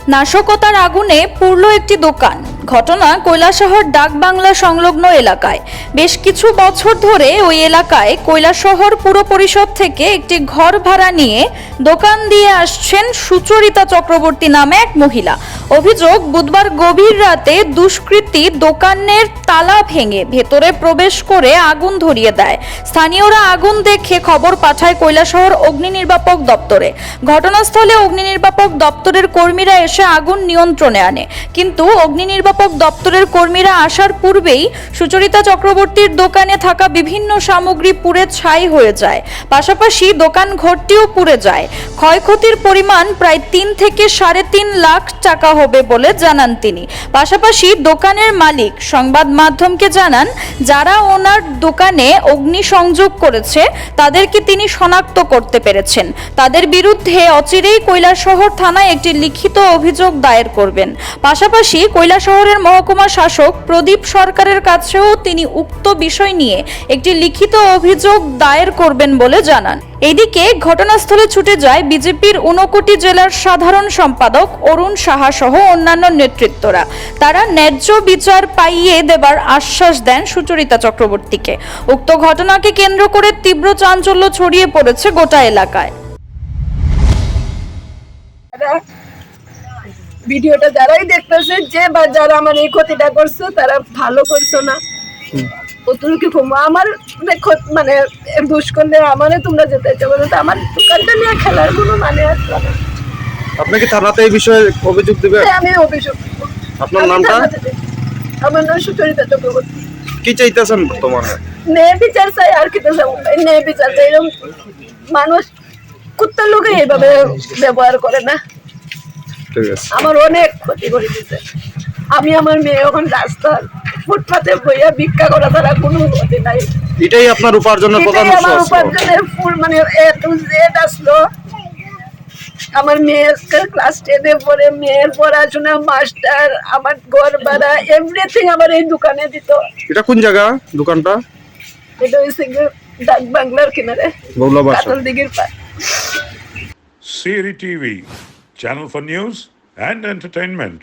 নাশকতার আগুনে পুড়ল একটি দোকান। ঘটনা কৈলাসহর ডাকবাংলা সংলগ্ন এলাকায়। বেশ কিছু বছর ধরে ওই এলাকায় কৈলাসহর পুর পরিষদ থেকে একটি ঘর ভাড়া নিয়ে দোকান দিয়ে আসছেন সুচরিতা চক্রবর্তী নামে এক মহিলা। অভিযোগ, বুধবার গভীর রাতে দুষ্কৃতী দোকানের তালা ভেঙে ভেতরে প্রবেশ করে আগুন ধরিয়ে দেয়। স্থানীয়রা আগুন দেখে খবর পাঠায় কৈলাসহর অগ্নি নির্বাপক দপ্তরে। ঘটনাস্থলে অগ্নি নির্বাপক দপ্তরের কর্মীরা এসে আগুন নিয়ন্ত্রণে আনে, কিন্তু অগ্নি নির্বাপক দপ্তরের কর্মীরা আসার পূর্বেই সুচরিতা চক্রবর্তীর দোকানে থাকা বিভিন্ন সামগ্রী পুড়ে ছাই হয়ে যায়। পাশাপাশি দোকান ঘরটিও পুড়ে যায়। ক্ষয়ক্ষতির পরিমাণ প্রায় 3 থেকে 3.5 লাখ টাকা হবে বলে জানান তিনি। পাশাপাশি দোকানের মালিক সংবাদ মাধ্যমকে জানান, যারা ওনার দোকানে অগ্নি সংযোগ করেছে তাদেরকে তিনি শনাক্ত করতে পেরেছেন। তাদের বিরুদ্ধে অচিরেই কৈলাসহর থানায় একটি লিখিত অভিযোগ দায়ের করবেন। পাশাপাশি কৈলাসহরের মহকুমা শাসক প্রদীপ সরকারের কাছেও তিনি উক্ত বিষয় নিয়ে একটি লিখিত অভিযোগ দায়ের করবেন বলে জানান। এদিকে ঘটনাস্থলে ছুটে যায় বিজেপির ঊনকোটি জেলার সাধারণ সম্পাদক অরুণ সাহা সহ অন্যান্য নেতৃত্বরা। তারা ন্যায্য বিচার পাইয়ে দেবার আশ্বাস দেন সুচরিতা চক্রবর্তীকে। উক্ত ঘটনাকে কেন্দ্র করে তীব্র চাঞ্চল্য ছড়িয়ে পড়েছে গোটা এলাকায়। ভিডিওটা যারাই দেখতেছে, যে বা যারা আমার এই ক্ষতিটা করছে তারা ভালো করছো না। অতটুকু কমো আমার দেখো, মানে দুষ করলে আমারে তোমরা যেতে বলো, তো আমার দোকানটা নিয়ে খেলার কোনো মানে আসলো না। আপনি কি থানাতে এই বিষয়ে অভিযোগ দিবেন? আমি অভিযোগ। আপনার নামটা? আমার নাম সুচরিতা চক্রবর্তী। কি চাইতেছেন বর্তমানে? ন্যায় বিচার চাই, আর কি তো ন্যায় বিচার চাই। এরকম মানুষ কুত্তার লোকে এইভাবে ব্যবহার করে না। ঠিক আছে। আমার অনেক ক্ষতি করে দিতে। আমি আমার মেয়ে এখন রাস্তার ফুটপাতে বইয়া ভিক্ষা করা ছাড়া কোনো ক্ষতি নাই। এটাই আপনার উপার্জনের প্রধান উৎস? আমার উপার্জনের ফুল, মানে এ টু জেড আসলো। আমার মেয়ের ক্লাস 10-এ পড়ে, মেয়ের পড়াশোনা, মাস্টার, আমার ঘর ভাড়া, এভরিথিং আমার এই দোকানে দিত। এটা কোন জায়গা দোকানটা? এটা হচ্ছে ডাক বাংলার কিনারে, কাতল দিঘির পাড়। Siri TV, channel for news and entertainment.